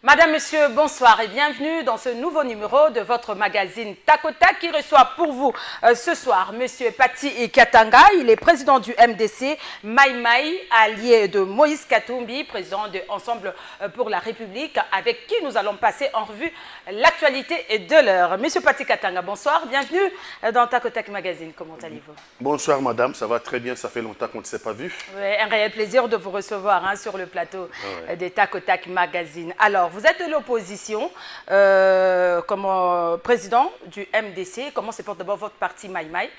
Madame, Monsieur, bonsoir et bienvenue dans ce nouveau numéro de votre magazine Takotak qui reçoit pour vous ce soir Monsieur Pati Katanga. Il est président du MDC, Maïmaï, allié de Moïse Katumbi, président de Ensemble pour la République, avec qui nous allons passer en revue l'actualité de l'heure. Monsieur Pati Katanga, bonsoir, bienvenue dans Takotak Magazine. Comment allez-vous? Bonsoir madame, ça va très bien, ça fait longtemps qu'on ne s'est pas vu. Oui, un réel plaisir de vous recevoir sur le plateau de Takotak Magazine. Alors, vous êtes de l'opposition comme président du MDC. Comment se porte d'abord votre parti Maïmaï?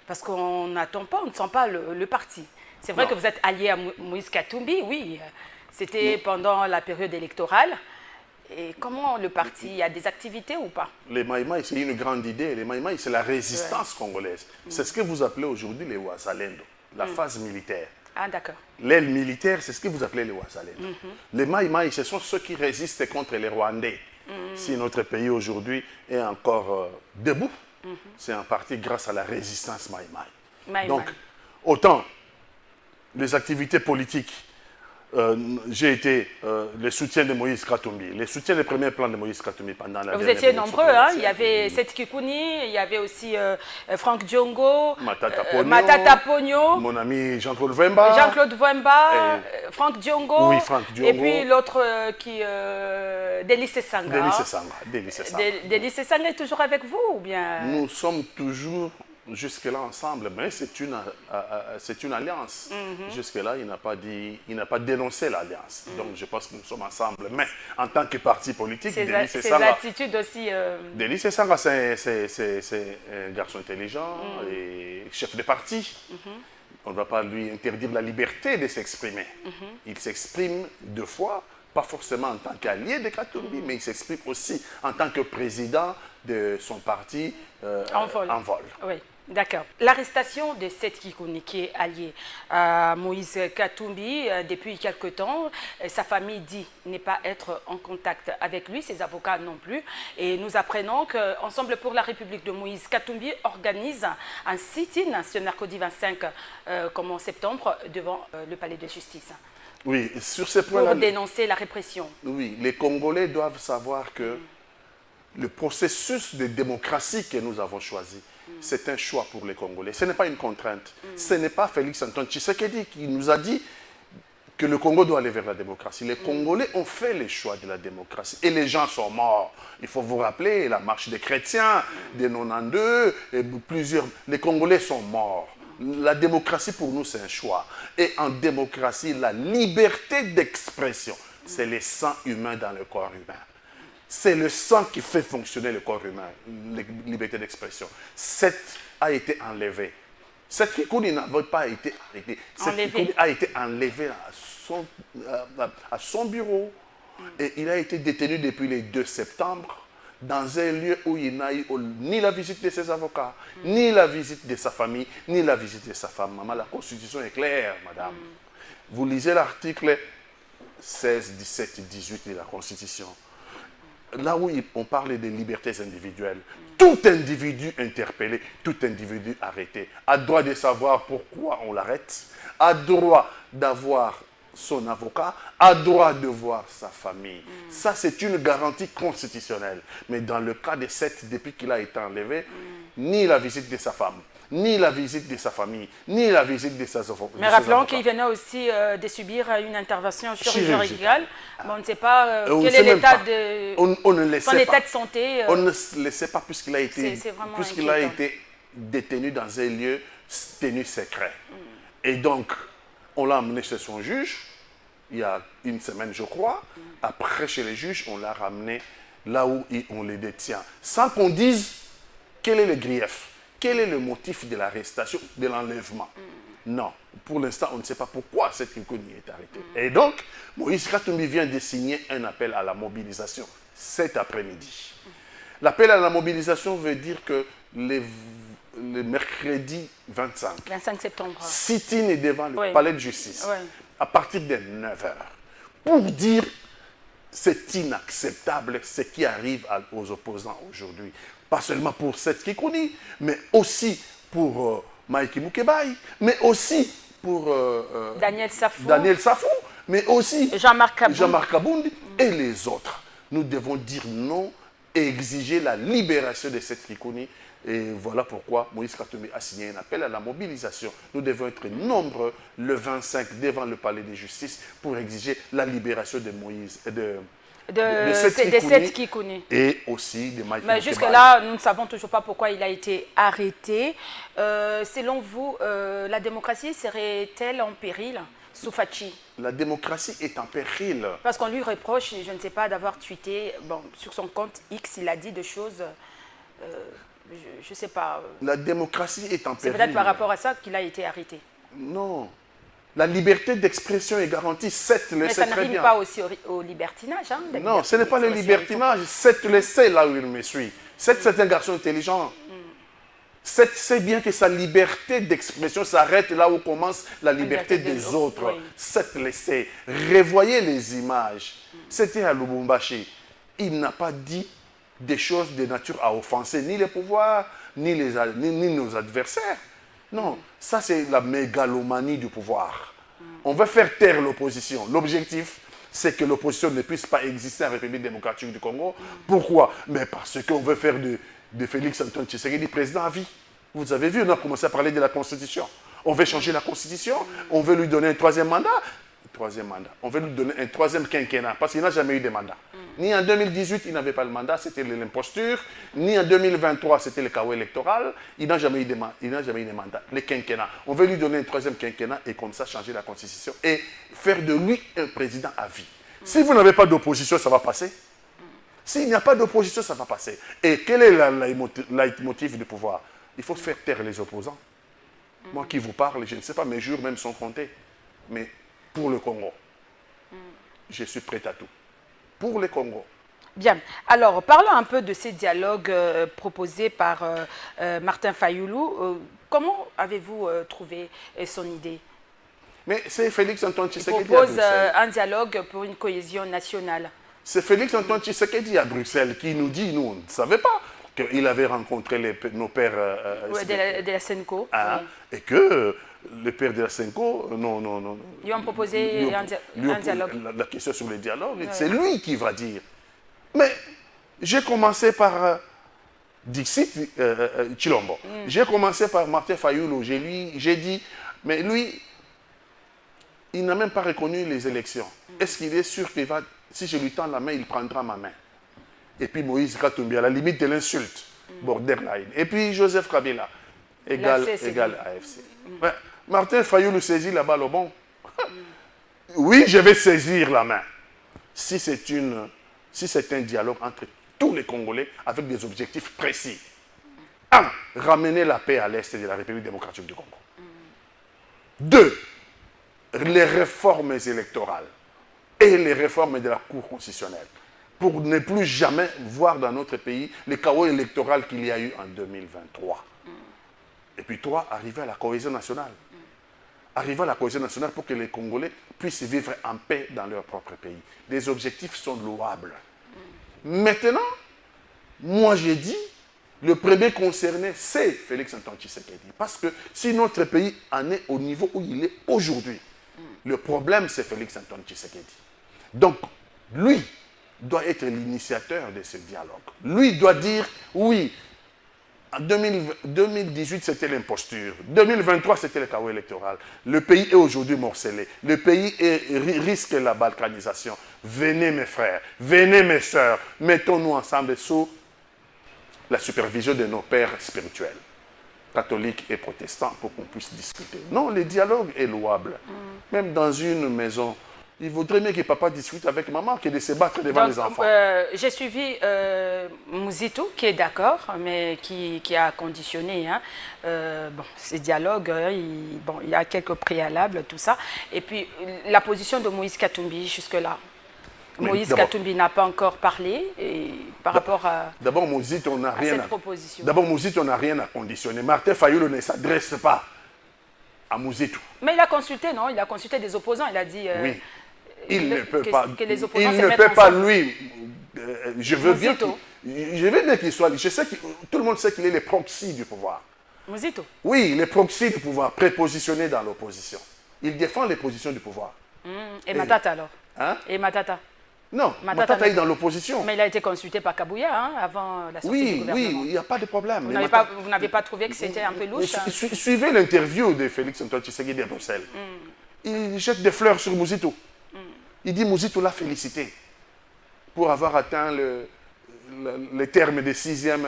Parce qu'on n'attend pas, on ne sent pas le parti. C'est vrai que vous êtes allié à Moïse Katumbi, oui. C'était pendant la période électorale. Et comment le parti, il y a des activités ou pas? Les Maïmaï, c'est une grande idée. Les Maïmaï, c'est la résistance congolaise. C'est ce que vous appelez aujourd'hui les Ouazalendo, la phase militaire. Ah, d'accord. L'aile militaire, c'est ce que vous appelez les Ouazalendo. Les Maïmaï, ce sont ceux qui résistent contre les Rwandais. Si notre pays aujourd'hui est encore debout, c'est en partie grâce à la résistance Maïmaï. Donc, autant les activités politiques, j'ai été le soutien de Moïse Katumbi, le soutien des premiers plans de Moïse Katumbi pendant la Vous étiez nombreux, hein? Il y avait Seth Kikouni, il y avait aussi Franck Diongo, Matata Pogno, mon ami Jean-Claude Vemba, Franck Diongo, oui, Franck Diongo, et puis l'autre qui... Délice Sanga. Délice Sanga est toujours avec vous ou bien... Nous sommes toujours jusque-là ensemble, mais c'est une alliance. Jusque-là, il n'a pas dénoncé l'alliance. Donc, je pense que nous sommes ensemble. Mais en tant que parti politique, Délice Sanga... attitudes aussi... Délice Sanga, c'est un garçon intelligent et chef de parti. On ne va pas lui interdire la liberté de s'exprimer. Il s'exprime deux fois, pas forcément en tant qu'allié de Katumbi, mais il s'exprime aussi en tant que président de son parti en vol. Oui. D'accord. L'arrestation de Seth Kikouni, qui est allié à Moïse Katumbi depuis quelque temps, sa famille dit ne pas être en contact avec lui, ses avocats non plus. Et nous apprenons qu'Ensemble pour la République de Moïse Katumbi organise un sit-in ce mercredi 25 comme en septembre devant le palais de justice. Oui, sur ces points-là... Pour dénoncer la répression. Oui, les Congolais doivent savoir que le processus de démocratie que nous avons choisi, c'est un choix pour les Congolais. Ce n'est pas une contrainte. Ce n'est pas Félix Antoine Tshisekedi qui nous a dit que le Congo doit aller vers la démocratie. Les Congolais ont fait les choix de la démocratie. Et les gens sont morts. Il faut vous rappeler la marche des chrétiens, des 92, et plusieurs... Les Congolais sont morts. La démocratie, pour nous, c'est un choix. Et en démocratie, la liberté d'expression, c'est le sang humain dans le corps humain. C'est le sang qui fait fonctionner le corps humain, la liberté d'expression. Cette a été enlevée. Cette Kikouni n'avait pas été arrêtée. Cette Kikouni a été enlevée à son bureau. Et il a été détenu depuis le 2 septembre dans un lieu où il n'a eu ni la visite de ses avocats, ni la visite de sa famille, ni la visite de sa femme. Maman, la Constitution est claire, madame. Vous lisez l'article 16, 17, 18 de la Constitution. Là où on parle des libertés individuelles, tout individu interpellé, tout individu arrêté a droit de savoir pourquoi on l'arrête, a droit d'avoir son avocat, a droit de voir sa famille. Ça, c'est une garantie constitutionnelle. Mais dans le cas de Seth, depuis qu'il a été enlevé, ni la visite de sa femme, ni la visite de sa famille, ni la visite de ses avocats. Mais rappelons qu'il venait aussi de subir une intervention chirurgicale. On ne sait pas quel est l'état de son état de santé. On ne le sait pas puisqu'il a été détenu dans un lieu tenu secret. Et donc, on l'a amené chez son juge, il y a une semaine, je crois. Après, chez les juges, on l'a ramené là où on les détient. Sans qu'on dise quel est le grief. Quel est le motif de l'arrestation, de l'enlèvement? Non. Pour l'instant, on ne sait pas pourquoi cette Kikouni est arrêtée. Et donc, Moïse Katumbi vient de signer un appel à la mobilisation cet après-midi. L'appel à la mobilisation veut dire que le mercredi 25 septembre, sit-in est devant le palais de justice à partir de 9h pour dire c'est inacceptable ce qui arrive aux opposants aujourd'hui. Pas seulement pour Seth Kikouni, mais aussi pour Maïki Moukebaï, mais aussi pour Daniel Safou, mais aussi Jean-Marc Kaboundi, et les autres, nous devons dire non et exiger la libération de cette Kikuni. Et voilà pourquoi Moïse Katumbi a signé un appel à la mobilisation. Nous devons être nombreux le 25 devant le palais de justice pour exiger la libération de Moïse, de cette Kikuni. Et aussi de Mike. Mais jusque-là, nous ne savons toujours pas pourquoi il a été arrêté. Selon vous, la démocratie serait-elle en péril sous Fachi? La démocratie est en péril. Parce qu'on lui reproche, je ne sais pas, d'avoir tweeté, bon, sur son compte X, il a dit des choses, je ne sais pas. La démocratie est en péril. C'est peut-être par rapport à ça qu'il a été arrêté. Non. La liberté d'expression est garantie, cette le sait très bien. Mais ça n'arrive pas aussi au libertinage. Hein, non, ce n'est pas le libertinage, cette le sait là où il me suit. C'est un garçon intelligent. Cette sait bien que sa liberté d'expression s'arrête là où commence la liberté des autres. Oui. Cette le sait. Revoyez les images. C'était à Lubumbashi. Il n'a pas dit des choses de nature à offenser ni les pouvoirs, ni nos adversaires. Non, ça c'est la mégalomanie du pouvoir. On veut faire taire l'opposition. L'objectif, c'est que l'opposition ne puisse pas exister en République démocratique du Congo. Pourquoi? Mais parce qu'on veut faire de Félix Antoine Tshisekedi président à vie. Vous avez vu, on a commencé à parler de la Constitution. On veut changer la Constitution, on veut lui donner un troisième mandat. On veut lui donner un troisième quinquennat, parce qu'il n'a jamais eu de mandat. Ni en 2018, il n'avait pas le mandat, c'était l'imposture. Ni en 2023, c'était le chaos électoral. Il n'a jamais eu de mandat, le quinquennat. On veut lui donner un troisième quinquennat et comme ça changer la Constitution et faire de lui un président à vie. Si vous n'avez pas d'opposition, ça va passer. S'il n'y a pas d'opposition, ça va passer. Et quel est le leitmotiv du pouvoir? Il faut faire taire les opposants. Moi qui vous parle, je ne sais pas, mes jours même sont comptés. Mais pour le Congo, je suis prêt à tout. Pour le Congo. Bien. Alors, parlons un peu de ces dialogues proposés par Martin Fayulu. Comment avez-vous trouvé son idée? Mais c'est Félix Antoine Tshisekedi. Il propose un dialogue pour une cohésion nationale. C'est Félix Antoine Tshisekedi à Bruxelles qui nous dit, nous, on ne savait pas qu'il avait rencontré nos pères de la Senko. Oui. Et que le père de la Senko, non. Ils ont proposé un dialogue. La question sur le dialogue, oui. C'est lui qui va dire. Mais j'ai commencé par Dixit Chilombo. J'ai commencé par Martin Fayulu. J'ai dit, mais lui, il n'a même pas reconnu les élections. Est-ce qu'il est sûr qu'il va, si je lui tends la main, il prendra ma main? Et puis Moïse Katumbi, à la limite de l'insulte, borderline. Et puis Joseph Kabila, égal AFC. Ouais. Martin Fayulu saisit la balle au bon. Oui, je vais saisir la main. Si c'est un dialogue entre tous les Congolais avec des objectifs précis. 1. Ramener la paix à l'est de la République démocratique du Congo. 2. Les réformes électorales et les réformes de la Cour constitutionnelle. Pour ne plus jamais voir dans notre pays le chaos électoral qu'il y a eu en 2023. Et puis 3, arriver à la cohésion nationale. Arriver à la cohésion nationale pour que les Congolais puissent vivre en paix dans leur propre pays. Les objectifs sont louables. Maintenant, moi j'ai dit, le premier concerné, c'est Félix Antoine Tshisekedi. Parce que si notre pays en est au niveau où il est aujourd'hui, le problème c'est Félix Antoine Tshisekedi. Donc, lui doit être l'initiateur de ce dialogue. Lui doit dire, oui, en 2018, c'était l'imposture. 2023, c'était le chaos électoral. Le pays est aujourd'hui morcelé. Le pays risque la balkanisation. Venez mes frères, venez mes sœurs, mettons-nous ensemble sous la supervision de nos pères spirituels, catholiques et protestants, pour qu'on puisse discuter. Non, le dialogue est louable. Même dans une maison, il vaudrait mieux que papa discute avec maman que de se battre devant les enfants. J'ai suivi Mouzito, qui est d'accord, mais qui a conditionné ces dialogues. Il y a quelques préalables, tout ça. Et puis, la position de Moïse Katumbi jusque-là. Moïse Katumbi n'a pas encore parlé par rapport à, d'abord, Mouzito, on n'a rien cette proposition. D'abord, Mouzito, on n'a rien à conditionner. Martin Fayulu ne s'adresse pas à Mouzito. Mais il a consulté, non? Il a consulté des opposants. Il a dit... oui. Il ne peut pas. Que les opposants il ne peut pas, lui. Je veux bien qu'il soit. Je sais que tout le monde sait qu'il est le proxy du pouvoir. Mouzito? Oui, le proxy du pouvoir, prépositionné dans l'opposition. Il défend les positions du pouvoir. Et Matata alors? Hein? Et Matata? Non, Matata est dans l'opposition. Mais il a été consulté par Kabouya hein, avant la sortie du gouvernement. Oui, il n'y a pas de problème. Vous n'avez pas trouvé que c'était un peu louche hein? Suivez l'interview de Félix Antoine Tshisekedi à Bruxelles. Il jette des fleurs sur Mouzito. Il dit Mouzito l'a félicité pour avoir atteint les termes des 6e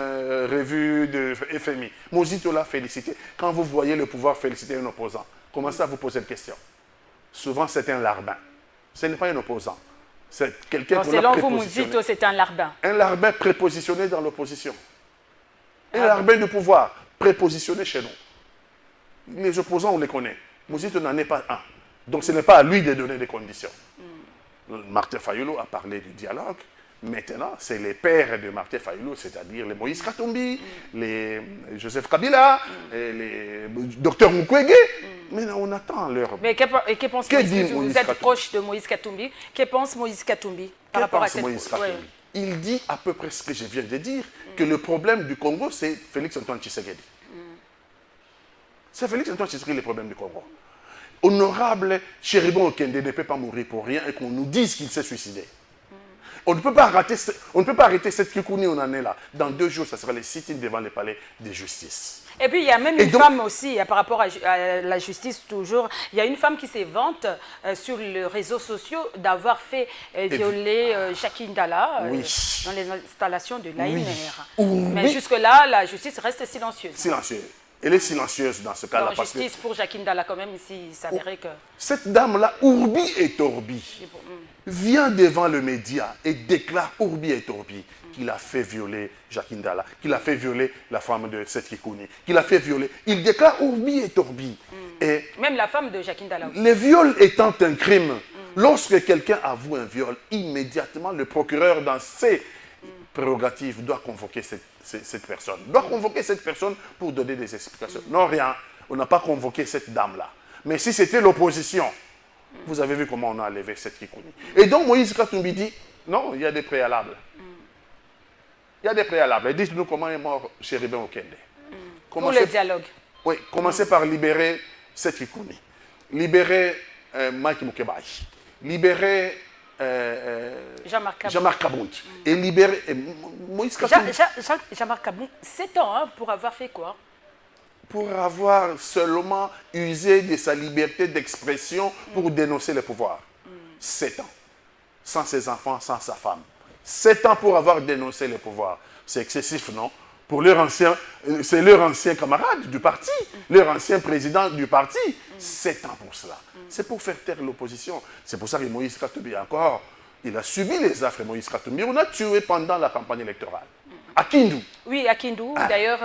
revues de FMI. Mouzito l'a félicité. Quand vous voyez le pouvoir féliciter un opposant, commencez à vous poser une question. Souvent, c'est un larbin. Ce n'est pas un opposant. C'est quelqu'un qui selon vous, Mouzito, c'est un larbin. Un larbin prépositionné dans l'opposition. Un larbin du pouvoir prépositionné chez nous. Les opposants, on les connaît. Mouzito n'en est pas un. Donc, ce n'est pas à lui de donner des conditions. Martin Fayulu a parlé du dialogue. Maintenant, c'est les pères de Martin Fayulu, c'est-à-dire les Moïse Katumbi, les Joseph Kabila, et les Dr Mukwege. Maintenant, on attend leur... Mais que pense Moïse Katumbi? Vous êtes proche de Moïse Katumbi. Que pense Moïse Katumbi par rapport à cette... Moïse Katumbi? Il dit à peu près ce que je viens de dire, que le problème du Congo, c'est Félix Antoine Tshisekedi. C'est Félix Antoine Tshisekedi le problème du Congo. Honorable Chéribon Okende ne peut pas mourir pour rien et qu'on nous dise qu'il s'est suicidé. On ne peut pas arrêter cette Kikouni, on en est là. Dans 2 jours, ça sera les sit-ins devant le palais de justice. Et puis, il y a même une femme aussi, par rapport à la justice toujours, il y a une femme qui se vante sur les réseaux sociaux d'avoir fait violer Jacqueline Dalla dans les installations de l'ANR. Mais jusque-là, la justice reste silencieuse. Silencieuse. Elle est silencieuse dans ce cas-là. La justice pour Jacqueline Dalla, quand même, ici, il s'avérait que... Cette dame-là, Ourbi et Torbi, vient devant le média et déclare Ourbi et Torbi qu'il a fait violer Jacqueline Dalla, qu'il a fait violer la femme de Seth Kikouni, qu'il a fait violer... Il déclare Ourbi et Torbi. Et même la femme de Jacqueline Dalla aussi. Le viol étant un crime, lorsque quelqu'un avoue un viol, immédiatement, le procureur, dans ses prérogatives, doit convoquer cette personne. Doit convoquer cette personne pour donner des explications. Non, rien. On n'a pas convoqué cette dame-là. Mais si c'était l'opposition, vous avez vu comment on a enlevé cette Kikouni. Et donc Moïse Katumbi dit, non, il y a des préalables. Il y a des préalables. Et dites-nous comment est mort Chéribin Okende. Pour le dialogue. Oui, commencez par libérer cette Kikouni. Libérer Mike Mukebai. Libérer... Jean-Marc Kabound. Et libérer Moïse Katumbi. Jean-Marc Kabound, 7 ans hein, pour avoir fait quoi? Pour avoir seulement usé de sa liberté d'expression pour dénoncer le pouvoir. 7 ans. Sans ses enfants, sans sa femme. 7 ans pour avoir dénoncé le pouvoir. C'est excessif, non? Pour leur ancien, c'est leur ancien camarade du parti, leur ancien président du parti. 7 ans pour cela. C'est pour faire taire l'opposition. C'est pour ça que Moïse Katumbi, encore, il a subi les affres. Moïse Katumbi, on a tué pendant la campagne électorale. À Kindu. Oui, à Kindu. D'ailleurs,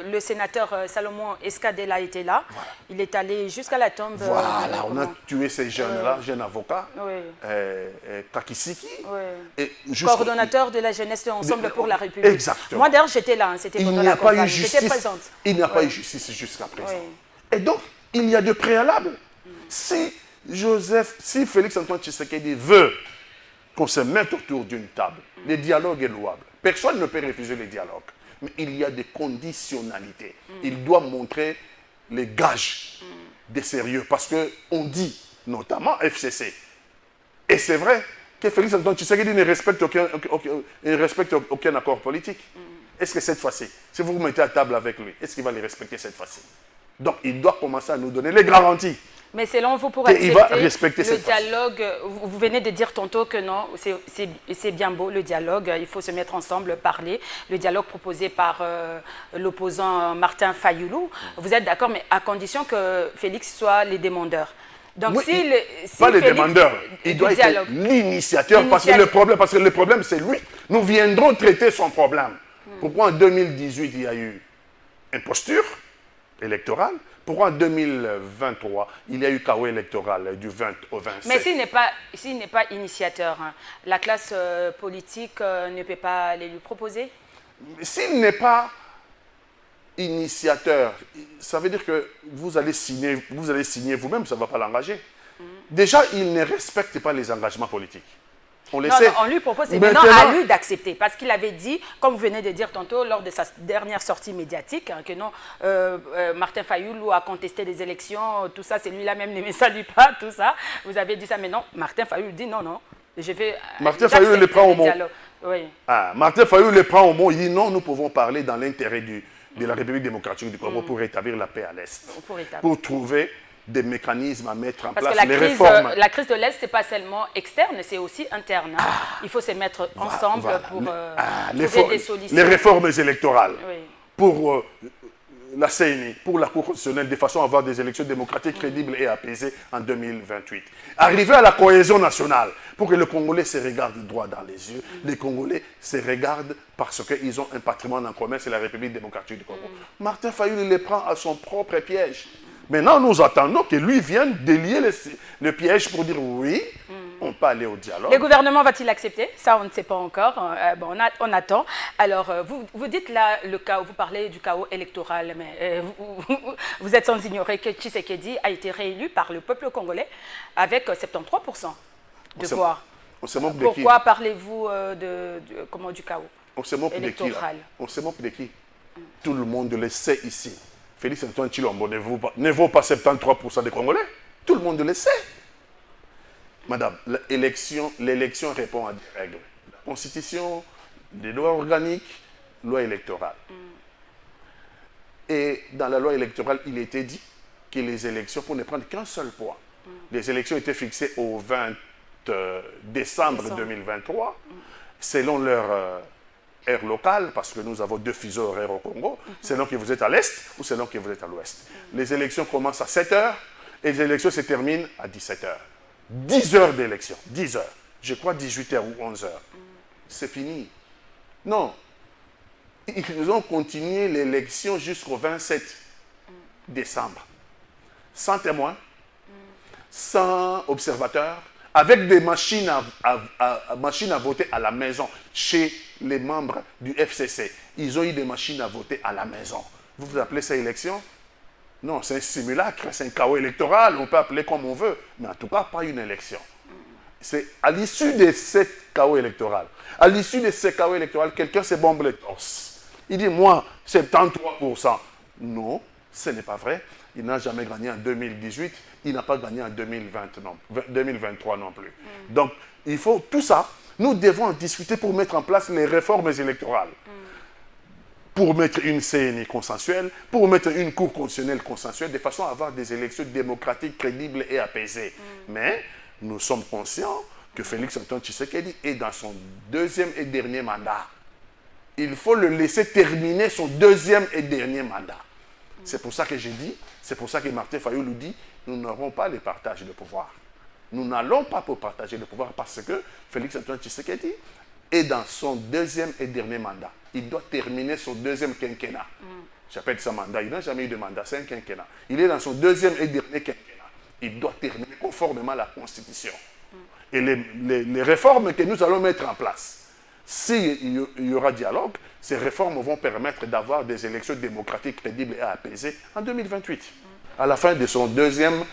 le sénateur Salomon Escadela était là. Voilà. Il est allé jusqu'à la tombe. Voilà, on a tué ces jeunes-là, jeunes avocats. Kakisiki. Et coordonnateur de la jeunesse de Ensemble pour la République. Exactement. Moi, d'ailleurs, j'étais là. C'était pendant la campagne. J'étais présente. Il n'y a pas eu justice jusqu'à présent. Et donc, il y a de préalables. Si Félix Antoine Tshisekedi veut qu'on se mette autour d'une table, le dialogue est louable. Personne ne peut refuser le dialogue. Mais il y a des conditionnalités. Il doit montrer les gages de sérieux. Parce qu'on dit, notamment FCC, et c'est vrai que Félix Antoine Tshisekedi ne respecte aucun accord politique. Est-ce que cette fois-ci, si vous vous mettez à table avec lui, est-ce qu'il va les respecter cette fois-ci? Donc, il doit commencer à nous donner les garanties. Mais selon vous, pour accepter le dialogue, vous venez de dire tantôt que non, c'est bien beau le dialogue, il faut se mettre ensemble, parler. Le dialogue proposé par l'opposant Martin Fayulu, vous êtes d'accord, mais à condition que Félix soit les demandeurs. Donc, oui, pas les demandeurs, il doit être l'initiateur, parce que le problème c'est lui. Nous viendrons traiter son problème. Pourquoi en 2018 il y a eu imposture électorale? Pourquoi en 2023, il y a eu chaos électoral du 20 au 27? Mais s'il n'est pas initiateur, hein, la classe politique ne peut pas les lui proposer? S'il n'est pas initiateur, ça veut dire que vous allez signer vous-même, ça ne va pas l'engager. Déjà, il ne respecte pas les engagements politiques. On lui propose, c'est maintenant à lui d'accepter. Parce qu'il avait dit, comme vous venez de dire tantôt, lors de sa dernière sortie médiatique, hein, que non, Martin Fayulu a contesté les élections, tout ça, c'est lui-là même ne me salue pas, tout ça. Vous avez dit ça, mais non, Martin Fayulu dit non, non. Je vais. Martin Fayulu le prend au mot. Oui. Ah, Martin Fayulu le prend au mot. Il dit non, nous pouvons parler dans l'intérêt de la République démocratique du Congo pour rétablir la paix à l'Est. Pour trouver des mécanismes à mettre en place, les réformes. La crise de l'Est, ce n'est pas seulement externe, c'est aussi interne. Hein. Il faut se mettre ensemble pour trouver des solutions. Les réformes électorales. Oui. Pour la CNI, pour la Cour constitutionnelle, de façon à avoir des élections démocratiques crédibles et apaisées en 2028. Arriver à la cohésion nationale, pour que les Congolais se regardent droit dans les yeux. Les Congolais se regardent parce qu'ils ont un patrimoine en commun, c'est la République démocratique du Congo. Martin Fayulu les prend à son propre piège. Maintenant, nous attendons que lui vienne délier le piège pour dire oui, on peut aller au dialogue. Le gouvernement va-t-il accepter? Ça, on ne sait pas encore. Bon, on attend. Alors, vous dites là, le chaos, vous parlez du chaos électoral, mais vous êtes sans ignorer que Tshisekedi a été réélu par le peuple congolais avec 73% de voix. On se moque de qui? Pourquoi parlez-vous du chaos on se moque électoral? On se moque de qui? Tout le monde le sait ici. Félix Antoine Tshilombo ne vaut pas 73% des Congolais. Tout le monde le sait. Madame, l'élection répond à des règles. La Constitution, des lois organiques, loi électorale. Et dans la loi électorale, il était dit que les élections, pour ne prendre qu'un seul point, les élections étaient fixées au 20 décembre 2023, selon leur heure locale, parce que nous avons 2 fuseaux horaires au Congo, selon que vous êtes à l'est ou selon que vous êtes à l'ouest. Les élections commencent à 7 h et les élections se terminent à 17 h. 10 heures d'élection, 10 heures. Je crois 18 h ou 11 h. C'est fini. Non. Ils ont continué l'élection jusqu'au 27 décembre. Sans témoins, sans observateurs, avec des machines à voter à la maison chez les membres du FCC. Ils ont eu des machines à voter à la maison. Vous appelez ça élection? Non, c'est un simulacre, c'est un chaos électoral, on peut appeler comme on veut, mais en tout cas, pas une élection. C'est à l'issue de ce chaos électoral. À l'issue de ce chaos électoral, quelqu'un se bombe les torses. Il dit, moi, 73%. Non, ce n'est pas vrai. Il n'a jamais gagné en 2018, il n'a pas gagné en 2023 non plus. Donc, il faut tout ça, nous devons en discuter pour mettre en place les réformes électorales. Pour mettre une CNI consensuelle, pour mettre une Cour constitutionnelle consensuelle, de façon à avoir des élections démocratiques, crédibles et apaisées. Mais nous sommes conscients que Félix Antoine Tshisekedi est dans son 2e et dernier mandat. Il faut le laisser terminer son 2e et dernier mandat. C'est pour ça que j'ai dit, c'est pour ça que Martin Fayulu dit, nous n'aurons pas le partage de pouvoir. Nous n'allons pas pour partager le pouvoir parce que Félix Antoine Tshisekedi est dans son 2e et dernier mandat. Il doit terminer son 2e quinquennat. J'appelle ça mandat. Il n'a jamais eu de mandat, c'est un quinquennat. Il est dans son 2e et dernier quinquennat. Il doit terminer conformément à la Constitution. Et les réformes que nous allons mettre en place, s'il y aura dialogue, ces réformes vont permettre d'avoir des élections démocratiques crédibles et apaisées en 2028, à la fin de son 2e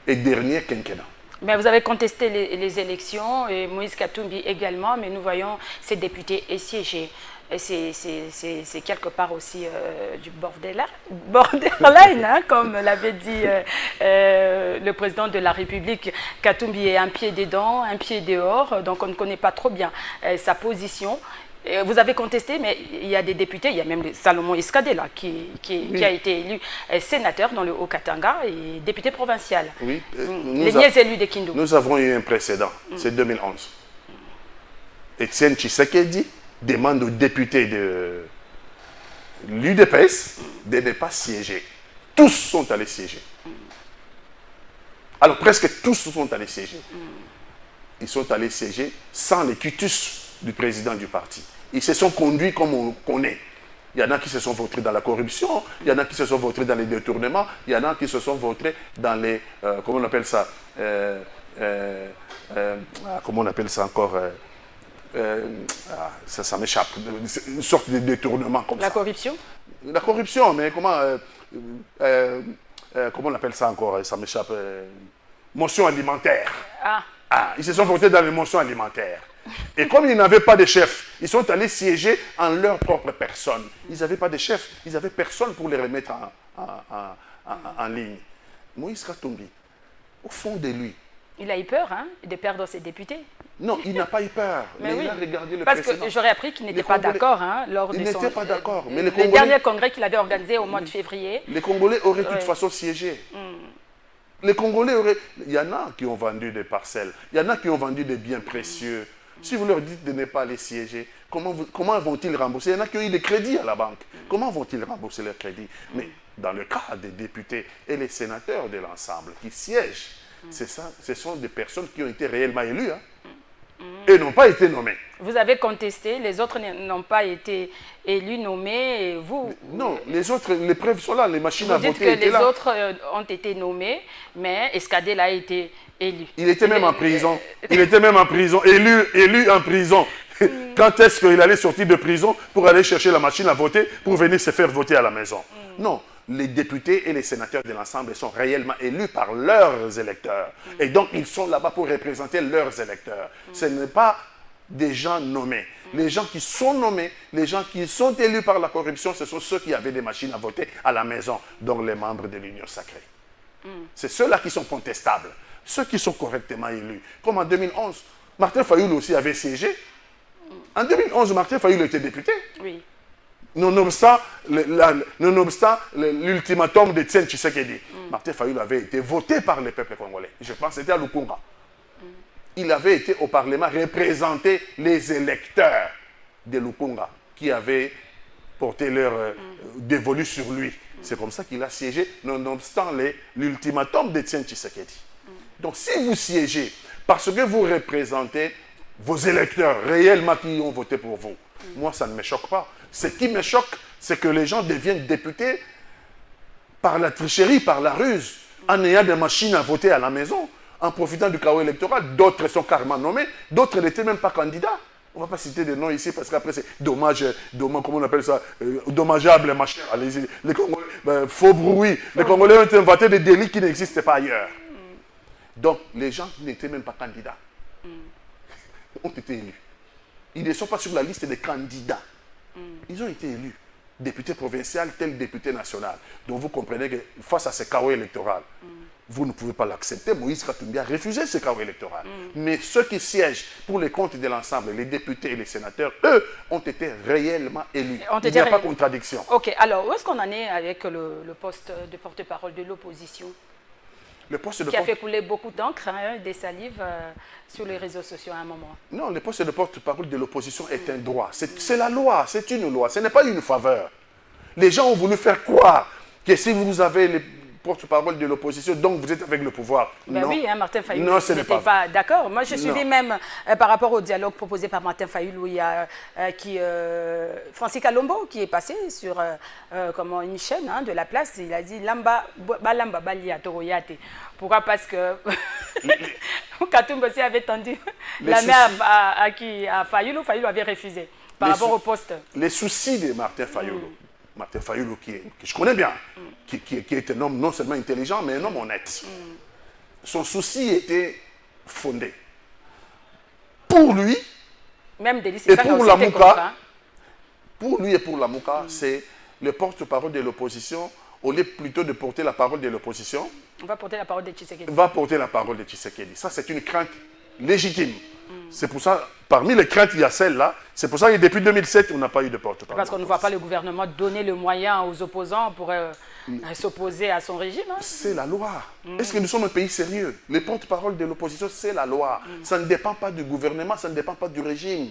et dernier quinquennat. Mais vous avez contesté les élections, et Moïse Katumbi également, mais nous voyons ces députés siéger. C'est quelque part aussi du borderline, hein, comme l'avait dit le président de la République. Katumbi est un pied dedans, un pied dehors, donc on ne connaît pas trop bien sa position. Vous avez contesté, mais il y a des députés, il y a même Salomon Iskade là, qui a été élu sénateur dans le Haut-Katanga et député provincial. Oui. Les niais élus de Kindu. Nous avons eu un précédent, c'est 2011. Etienne Tshisekedi demande aux députés de l'UDPS de ne pas siéger. Tous sont allés siéger. Alors presque tous sont allés siéger. Ils sont allés siéger sans les quitus du président du parti. Ils se sont conduits comme on connaît. Il y en a qui se sont vautrés dans la corruption, il y en a qui se sont vautrés dans les détournements, il y en a qui se sont vautrés dans les... comment on appelle ça comment on appelle ça encore ça m'échappe. Une sorte de détournement comme ça. La corruption? La corruption, mais comment on appelle ça encore? Ça m'échappe. Motion alimentaire. Ils se sont votés dans les motions alimentaires. Et comme ils n'avaient pas de chef, ils sont allés siéger en leur propre personne. Ils n'avaient pas de chef, ils n'avaient personne pour les remettre en ligne. Moïse Katumbi, au fond de lui, Il a eu peur de perdre ses députés. Non, il n'a pas eu peur. Mais oui, il a regardé le parce précédent. que j'aurais appris qu'il n'était pas d'accord lors de Il son... n'était pas d'accord. Mais le dernier congrès qu'il avait organisé au mois de février. Les Congolais auraient de toute façon siégé. Les Congolais auraient... Il y en a qui ont vendu des parcelles. Il y en a qui ont vendu des biens précieux. Si vous leur dites de ne pas aller siéger, comment vont-ils rembourser? Il y en a qui ont eu des crédits à la banque. Comment vont-ils rembourser leurs crédits? Mais dans le cas des députés et les sénateurs de l'ensemble qui siègent, ce sont des personnes qui ont été réellement élues et n'ont pas été nommées. Vous avez contesté, les autres n'ont pas été élus, nommés, et vous... Non, les autres, les preuves sont là, les machines à voter étaient là. Vous dites que les autres ont été nommés, mais Escadé a été élu. Il était même en prison. Il était même en prison, élu en prison. Quand est-ce qu'il allait sortir de prison pour aller chercher la machine à voter pour venir se faire voter à la maison? Non, les députés et les sénateurs de l'ensemble sont réellement élus par leurs électeurs. Et donc, ils sont là-bas pour représenter leurs électeurs. Ce n'est pas des gens nommés. Les gens qui sont nommés, les gens qui sont élus par la corruption, ce sont ceux qui avaient des machines à voter à la maison, donc les membres de l'Union sacrée. C'est ceux-là qui sont contestables. Ceux qui sont correctement élus. Comme en 2011, Martin Fayulu aussi avait siégé. En 2011, Martin Fayulu était député. Oui. Nonobstant l'ultimatum de Tsen Tshisekedi. Martin Fayulu avait été voté par le peuple congolais. Je pense que c'était à Lukunga. Il avait été au Parlement représenter les électeurs de Lukunga qui avaient porté leur dévolu sur lui. C'est comme ça qu'il a siégé, nonobstant l'ultimatum de Tsen Tshisekedi. Donc si vous siégez parce que vous représentez vos électeurs réellement qui ont voté pour vous, moi ça ne me choque pas. Ce qui me choque, c'est que les gens deviennent députés par la tricherie, par la ruse, en ayant des machines à voter à la maison, en profitant du chaos électoral. D'autres sont carrément nommés, d'autres n'étaient même pas candidats. On ne va pas citer des noms ici parce qu'après c'est dommage, comment on appelle ça, dommageable, machin. Allez-y, les Congolais, faux bruit. Les Congolais ont été inventés des délits qui n'existaient pas ailleurs. Donc les gens n'étaient même pas candidats. Ont été élus. Ils ne sont pas sur la liste des candidats. Ils ont été élus. Député provincial, tel député national. Donc vous comprenez que face à ce chaos électoral, vous ne pouvez pas l'accepter. Moïse Katumbi a refusé ce chaos électoral. Mais ceux qui siègent pour les comptes de l'ensemble, les députés et les sénateurs, eux, ont été réellement élus. Il n'y a pas de contradiction. Ok, alors où est-ce qu'on en est avec le poste de porte-parole de l'opposition? Le poste de qui a fait couler beaucoup d'encre, des salives sur les réseaux sociaux à un moment. Non, le poste de porte-parole de l'opposition est un droit. C'est la loi, c'est une loi. Ce n'est pas une faveur. Les gens ont voulu faire croire que si vous avez le porte-parole de l'opposition, donc vous êtes avec le pouvoir. Ben non. Oui, Martin Fayulu n'était pas d'accord. Moi, je suivais même par rapport au dialogue proposé par Martin Fayulu, il y a Francis Kalombo qui est passé sur une chaîne de la place. Il a dit Lamba Balamba Balia Toroyate. Pourquoi? Parce que Katumbi aussi avait tendu la main à Fayulu. Fayulu avait refusé par rapport au poste. Les soucis de Martin Fayulu. Martin Fayulu, que je connais bien, qui est un homme non seulement intelligent, mais un homme honnête. Son souci était fondé. Pour lui, même et pour la Mouka, pour lui et pour la Mouka, c'est le porte-parole de l'opposition, au lieu plutôt de porter la parole de l'opposition, on va porter la parole de Tshisekedi. Va porter la parole de Tshisekedi. Ça, c'est une crainte légitime. C'est pour ça, parmi les craintes, il y a celle-là. C'est pour ça que depuis 2007, on n'a pas eu de porte-parole. Parce qu'on ne voit pas le gouvernement donner le moyen aux opposants pour s'opposer à son régime. C'est la loi. Est-ce que nous sommes un pays sérieux? Les porte-parole de l'opposition, c'est la loi. Ça ne dépend pas du gouvernement, ça ne dépend pas du régime.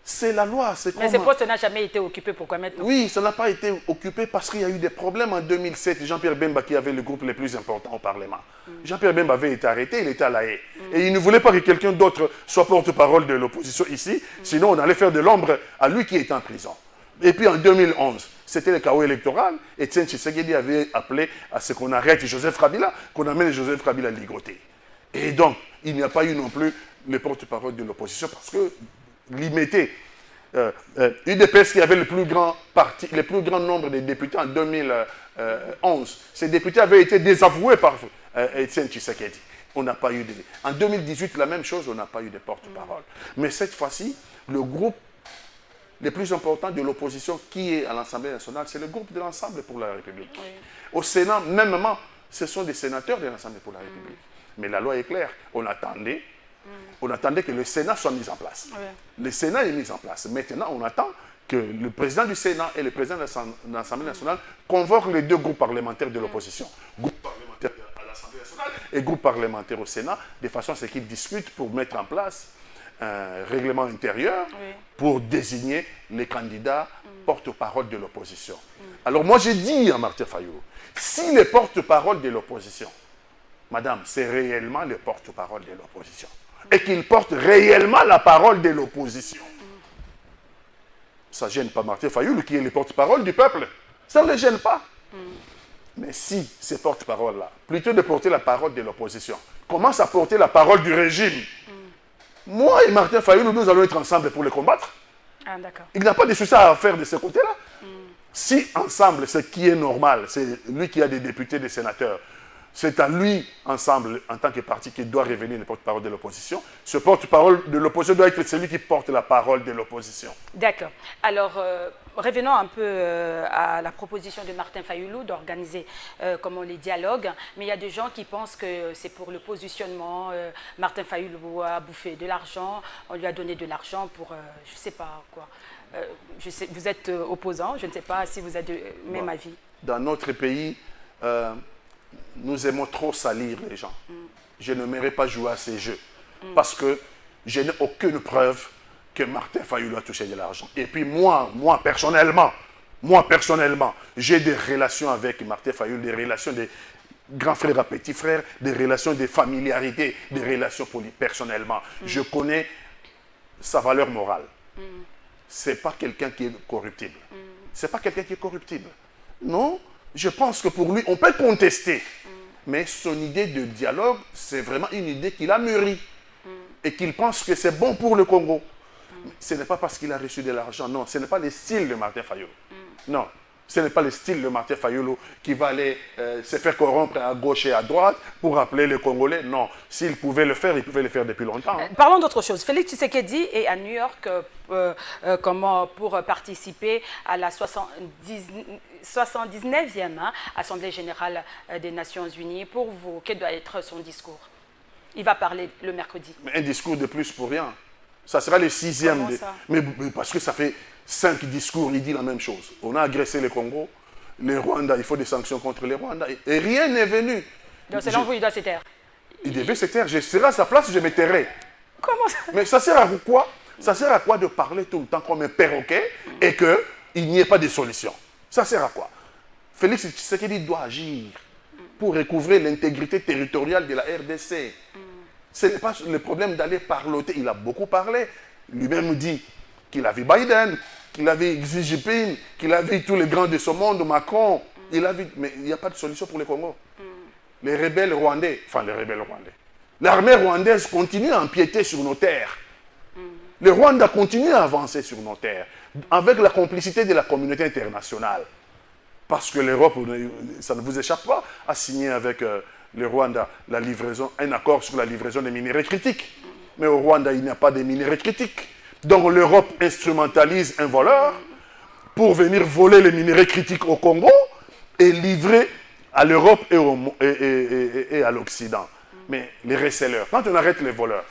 C'est la loi. Mais ce poste n'a jamais été occupé, pourquoi maintenant? Oui, ça n'a pas été occupé parce qu'il y a eu des problèmes en 2007. Jean-Pierre Bemba, qui avait le groupe le plus important au Parlement. Jean-Pierre Bemba avait été arrêté, il était à La Haye. Et il ne voulait pas que quelqu'un d'autre soit porte-parole de l'opposition ici, sinon on allait faire de l'ombre à lui qui était en prison. Et puis en 2011, c'était le chaos électoral, et Tsen Tshisekedi avait appelé à ce qu'on arrête Joseph Kabila, qu'on amène Joseph Kabila ligoté. Et donc, il n'y a pas eu non plus le porte-parole de l'opposition parce que limité. UDPS qui avait le plus grand nombre de députés en 2011. Ces députés avaient été désavoués par Etienne Tshisekedi. On n'a pas eu de... En 2018, la même chose, on n'a pas eu de porte-parole. Mais cette fois-ci, le groupe le plus important de l'opposition qui est à l'Assemblée nationale, c'est le groupe de l'Ensemble pour la République. Oui. Au Sénat, mêmement, ce sont des sénateurs de l'Assemblée pour la République. Mais la loi est claire. On attendait que le Sénat soit mis en place. Oui. Le Sénat est mis en place. Maintenant, on attend que le président du Sénat et le président de l'Assemblée nationale convoquent les deux groupes parlementaires de l'opposition. Groupe parlementaire à l'Assemblée nationale et groupe parlementaire au Sénat, de façon à ce qu'ils discutent pour mettre en place un règlement intérieur pour désigner les candidats porte-parole de l'opposition. Alors moi, j'ai dit à Martin Fayulu, si les porte-parole de l'opposition, madame, c'est réellement le porte-parole de l'opposition, et qu'il porte réellement la parole de l'opposition, ça ne gêne pas Martin Fayulu, qui est le porte-parole du peuple. Ça ne le gêne pas. Mais si ces porte-paroles-là, plutôt de porter la parole de l'opposition, commencent à porter la parole du régime, moi et Martin Fayulu, nous allons être ensemble pour le combattre. Ah, d'accord. Il n'a pas de souci à faire de ce côté-là. Si ensemble, ce qui est normal, c'est lui qui a des députés, des sénateurs, c'est à lui, ensemble, en tant que parti, qui doit revenir le porte-parole de l'opposition. Ce porte-parole de l'opposition doit être celui qui porte la parole de l'opposition. D'accord. Alors, revenons un peu à la proposition de Martin Fayulu d'organiser, les dialogues. Mais il y a des gens qui pensent que c'est pour le positionnement. Martin Fayulu a bouffé de l'argent, on lui a donné de l'argent pour, je ne sais pas quoi. Vous êtes opposant, je ne sais pas si vous avez le même avis. Dans notre pays, nous aimons trop salir les gens. Je n'aimerais pas jouer à ces jeux parce que je n'ai aucune preuve que Martin Fayulu a touché de l'argent. Et puis moi personnellement, j'ai des relations avec Martin Fayulu, des relations de grands frères à petits frères, des relations de familiarité, des relations personnellement. Je connais sa valeur morale. Ce n'est pas quelqu'un qui est corruptible. Ce n'est pas quelqu'un qui est corruptible. Non, je pense que pour lui, on peut contester. Mais son idée de dialogue, c'est vraiment une idée qu'il a mûrie. Et qu'il pense que c'est bon pour le Congo. Ce n'est pas parce qu'il a reçu de l'argent, non. Ce n'est pas le style de Martin Fayulu. Non, ce n'est pas le style de Martin Fayulu qui va aller se faire corrompre à gauche et à droite pour appeler les Congolais. Non, s'il pouvait le faire, il pouvait le faire depuis longtemps. Parlons d'autre chose. Félix Tshisekedi est à New York pour participer à la 79e Assemblée générale des Nations Unies. Pour vous, quel doit être son discours? Il va parler le mercredi. Mais un discours de plus pour rien. Ça sera le 6e. Comment ça? Mais parce que ça fait 5 discours, il dit la même chose. On a agressé le Congo, les Rwandais, il faut des sanctions contre les Rwandais. Et rien n'est venu. Donc selon vous, il doit se taire? Il devait se taire. Je serai à sa place, je me tairai. Comment ça? Mais ça sert à quoi? Ça sert à quoi de parler tout le temps comme un perroquet et qu'il n'y ait pas de solution? Ça sert à quoi? Félix Tshisekedi doit agir pour recouvrer l'intégrité territoriale de la RDC. Ce n'est pas le problème d'aller parloter. Il a beaucoup parlé. Lui-même dit qu'il a vu Biden, qu'il a vu Xi Jinping, qu'il a vu tous les grands de ce monde, Macron. Il a vu, mais il n'y a pas de solution pour le Congo. Les rebelles rwandais, l'armée rwandaise continue à empiéter sur nos terres. Le Rwanda continue à avancer sur nos terres, avec la complicité de la communauté internationale. Parce que l'Europe, ça ne vous échappe pas, a signé avec le Rwanda un accord sur la livraison des minerais critiques. Mais au Rwanda, il n'y a pas de minerais critiques. Donc l'Europe instrumentalise un voleur pour venir voler les minerais critiques au Congo et livrer à l'Europe et à l'Occident. Mais les receleurs, quand on arrête les voleurs,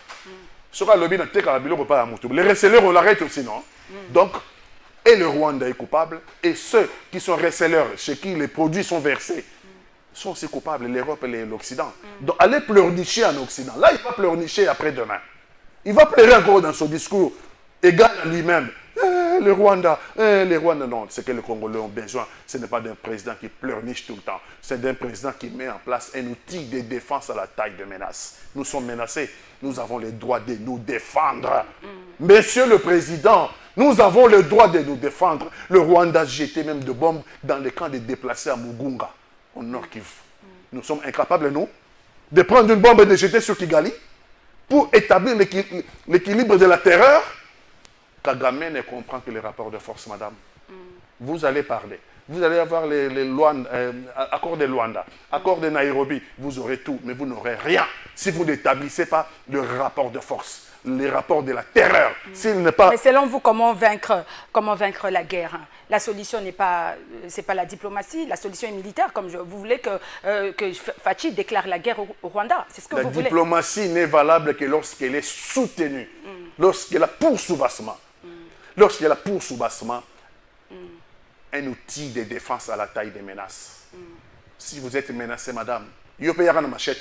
les receleurs, on l'arrête aussi, non? Donc, et le Rwanda est coupable, et ceux qui sont receleurs, chez qui les produits sont versés, sont aussi coupables, l'Europe et l'Occident. Donc, allez pleurnicher en Occident. Là, il va pleurnicher après-demain. Il va pleurer encore dans son discours, égal à lui-même. Le Rwanda, non. Ce que les Congolais ont besoin, ce n'est pas d'un président qui pleurniche tout le temps. C'est d'un président qui met en place un outil de défense à la taille de menace. Nous sommes menacés. Nous avons le droit de nous défendre. Monsieur le Président, nous avons le droit de nous défendre. Le Rwanda jetait même de bombes dans les camps de déplacés à Mugunga, au Nord Kivu. Nous sommes incapables, nous, de prendre une bombe et de jeter sur Kigali pour établir l'équilibre de la terreur. Kagame ne comprend que les rapports de force, madame. Vous allez parler. Vous allez avoir les accords de Luanda, accords de Nairobi. Vous aurez tout, mais vous n'aurez rien si vous n'établissez pas le rapport de force, les rapports de la terreur. S'il n'est pas... Mais selon vous, comment vaincre la guerre, hein? La solution n'est pas, c'est pas la diplomatie, la solution est militaire. Vous voulez que Fachi déclare la guerre au Rwanda, c'est ce que vous voulez. La diplomatie n'est valable que lorsqu'elle est soutenue, lorsqu'elle a pour sous-bassement. Lorsqu'il y a la poursubassement, un outil de défense à la taille des menaces. Si vous êtes menacé, madame, il y a une machette.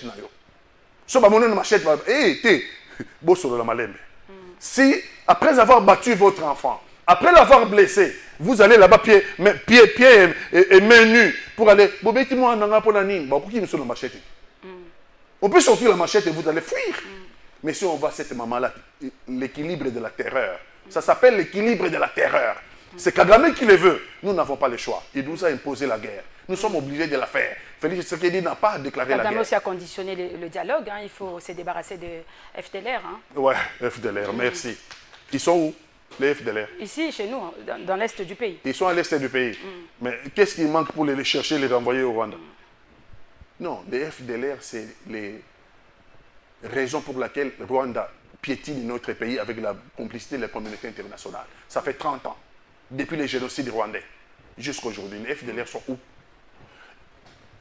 Si, après avoir battu votre enfant, après l'avoir blessé, vous allez là-bas pied et main nue pour aller... On peut sortir la machette et vous allez fuir. Mais si on voit cette maman-là, l'équilibre de la terreur, ça s'appelle l'équilibre de la terreur. C'est Kagame qui le veut. Nous n'avons pas le choix. Il nous a imposé la guerre. Nous sommes obligés de la faire. Félix Tshisekedi n'a pas déclaré la guerre. Kagame aussi a conditionné le dialogue. Hein. Il faut se débarrasser de FDLR. Hein. Ouais, FDLR, merci. Ils sont où, les FDLR? Ici, chez nous, dans l'est du pays. Ils sont à l'est du pays. Mais qu'est-ce qui manque pour les chercher, les renvoyer au Rwanda? Non, les FDLR, c'est les raisons pour lesquelles le Rwanda piétine notre pays avec la complicité de la communauté internationale. Ça fait 30 ans, depuis les génocides rwandais jusqu'à aujourd'hui. Les FDLR sont où?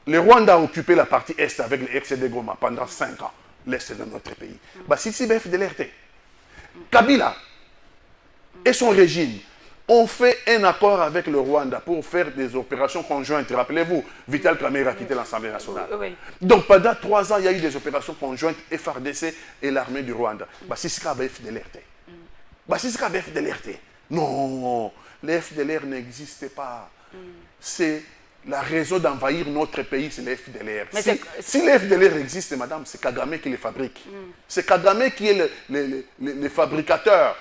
Le Rwanda a occupé la partie est avec les RCD Goma pendant 5 ans, l'est de notre pays. Bah, si c'est FDLR, Kabila et son régime ont fait un accord avec le Rwanda pour faire des opérations conjointes. Rappelez-vous, Vital Kamerhe a quitté l'Assemblée nationale. Oui. Donc pendant 3 ans, il y a eu des opérations conjointes FARDC et l'armée du Rwanda. Si c'est FDLR. Non, les FDLR n'existent pas. C'est la raison d'envahir notre pays, c'est les FDLR. Si les FDLR existent, madame, c'est Kagame qui les fabrique. C'est Kagame qui est le fabricateur.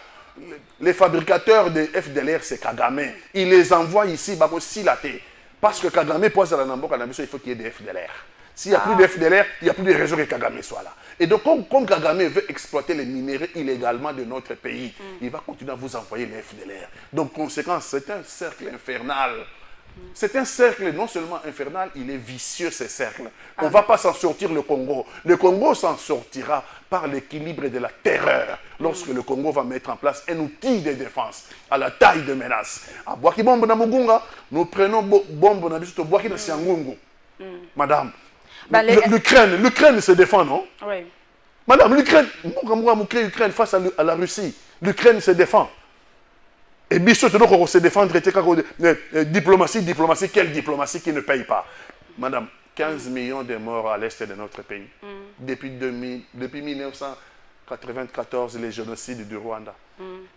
Les fabricateurs de FDLR, c'est Kagame. Il les envoie ici, parce que Kagame pose à la Nambo, il faut qu'il y ait des FDLR. S'il n'y a plus de FDLR, il n'y a plus de raison que Kagame soit là. Et donc, comme Kagame veut exploiter les minéraux illégalement de notre pays, il va continuer à vous envoyer les FDLR. Donc, conséquence, c'est un cercle infernal. C'est un cercle non seulement infernal, il est vicieux, ce cercle. On ne va pas s'en sortir, le Congo. Le Congo s'en sortira par l'équilibre de la terreur, lorsque le Congo va mettre en place un outil de défense à la taille de menace. À Boaki Bombo na Mugunga, nous prenons Bombo na Bisoto Boaki na Siangungu. Madame, l'Ukraine se défend, non? Oui. Madame, l'Ukraine face à la Russie, l'Ukraine se défend. Et Bissot, on se défendre, diplomatie, quelle diplomatie qui ne paye pas? Madame, 15 millions de morts à l'est de notre pays. Depuis 1994, les génocides du Rwanda.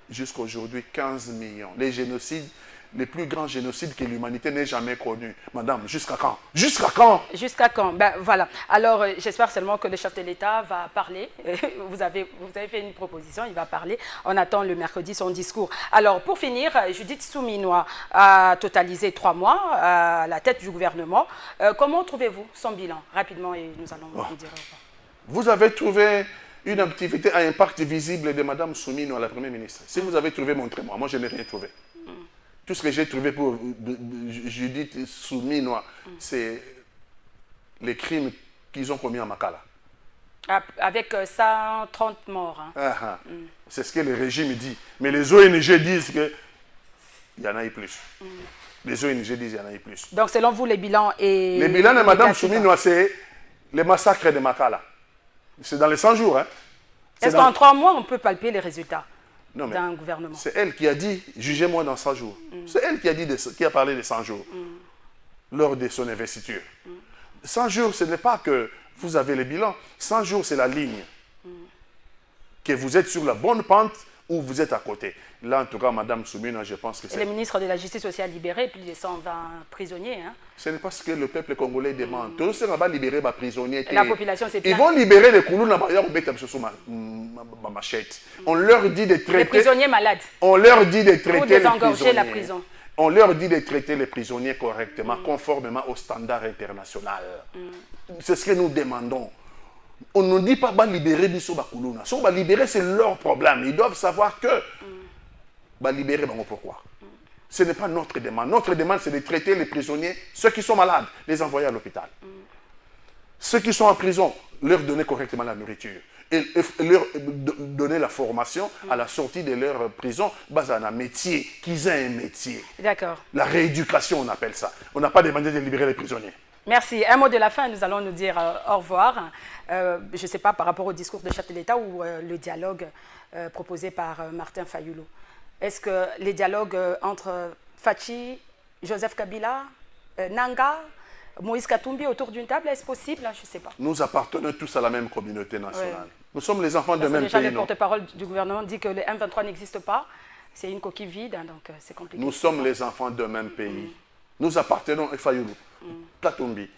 Jusqu'à aujourd'hui, 15 millions. Les génocides, les plus grands génocides que l'humanité n'ait jamais connus. Madame, jusqu'à quand? Jusqu'à quand? Jusqu'à quand? Ben voilà. Alors, j'espère seulement que le chef de l'État va parler. Vous avez fait une proposition, il va parler. On attend le mercredi son discours. Alors, pour finir, Judith Souminois a totalisé 3 mois à la tête du gouvernement. Comment trouvez-vous son bilan? Rapidement, et nous allons vous dire au revoir. Vous avez trouvé une activité à impact visible de Mme Souminois, la Première ministre. Si vous avez trouvé, montrez-moi. Moi, je n'ai rien trouvé. Tout ce que j'ai trouvé pour Judith Souminois, c'est les crimes qu'ils ont commis à Makala. Avec 130 morts. Hein. C'est ce que le régime dit. Mais les ONG disent qu'il y en a eu plus. Les ONG disent qu'il y en a eu plus. Donc, selon vous, les bilans et... Les bilans de Mme Souminois, c'est les massacres de Makala. C'est dans les 100 jours. Hein. Est-ce qu'en 3 mois, on peut palper les résultats d'un gouvernement? C'est elle qui a dit, jugez-moi dans 100 jours. C'est elle qui a parlé de 100 jours lors de son investiture. 100 jours, ce n'est pas que vous avez le bilan. 100 jours, c'est la ligne. Que vous êtes sur la bonne pente ou vous êtes à côté. Là, en tout cas, Mme Souminois, je pense que c'est... Le ministre de la Justice aussi a libéré plus de 120 prisonniers. Hein. Ce n'est pas ce que le peuple congolais demande. Tous ceux qui vont libérer les prisonniers. La population s'est plainte. Ils vont libérer les Koulou, ma machette. On leur dit de traiter... Les prisonniers malades. On leur dit de traiter pour désengorger la prison. On leur dit de traiter les prisonniers correctement, conformément aux standards internationaux. C'est ce que nous demandons. On ne dit pas de libérer les Koulouna. Si on va libérer, c'est leur problème. Ils doivent savoir que libérer, pourquoi? Ce n'est pas notre demande. Notre demande, c'est de traiter les prisonniers, ceux qui sont malades, les envoyer à l'hôpital. Ceux qui sont en prison, leur donner correctement la nourriture. Et leur donner la formation à la sortie de leur prison, basée un métier, qu'ils aient un métier. D'accord. La rééducation, on appelle ça. On n'a pas demandé de libérer les prisonniers. Merci. Un mot de la fin, nous allons nous dire au revoir. Je ne sais pas par rapport au discours de chef de l'État ou le dialogue proposé par Martin Fayulu. Est-ce que les dialogues entre Fachi, Joseph Kabila, Nanga, Moïse Katumbi autour d'une table, est-ce possible? Je ne sais pas. Nous appartenons tous à la même communauté nationale. Ouais. Nous sommes les enfants de même déjà, pays. Le porte-parole du gouvernement dit que le M23 n'existe pas. C'est une coquille vide, hein, donc c'est compliqué. Nous sommes les enfants d'un même pays. Nous appartenons à Fayulu, Katumbi,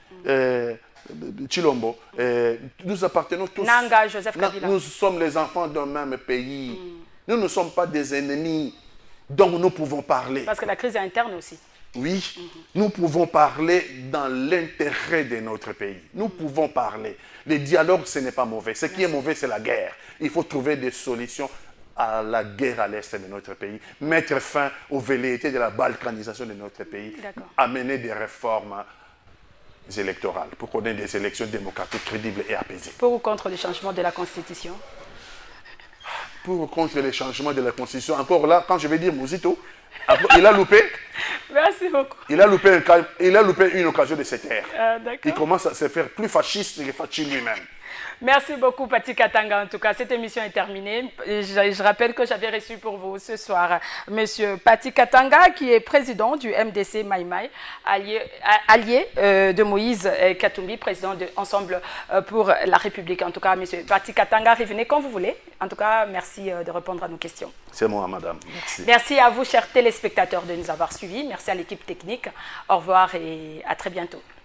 Chilombo. Nous appartenons tous. Nanga, Joseph Kabila. Nous sommes les enfants d'un même pays. Nous ne sommes pas des ennemis. Donc nous pouvons parler. Parce que la crise est interne aussi. Oui, nous pouvons parler dans l'intérêt de notre pays. Nous pouvons parler. Le dialogue, ce n'est pas mauvais. Ce qui est mauvais, c'est la guerre. Il faut trouver des solutions à la guerre à l'est de notre pays, mettre fin aux velléités de la balkanisation de notre pays, amener des réformes électorales pour qu'on ait des élections démocratiques crédibles et apaisées. Pour ou contre le changement de la Constitution? Pour ou contre le changement de la Constitution. Encore là, quand je vais dire Mouzito, il a loupé. Merci beaucoup. Il a loupé une occasion de se taire. Il commence à se faire plus fasciste que Fachi lui-même. Merci beaucoup, Pati Katanga. En tout cas, cette émission est terminée. Je rappelle que j'avais reçu pour vous ce soir M. Pati Katanga, qui est président du MDC Maïmaï, allié de Moïse Katumbi, président de Ensemble pour la République. En tout cas, M. Pati Katanga, revenez quand vous voulez. En tout cas, merci de répondre à nos questions. C'est moi, madame. Merci. Merci à vous, chers téléspectateurs, de nous avoir suivis. Merci à l'équipe technique. Au revoir et à très bientôt.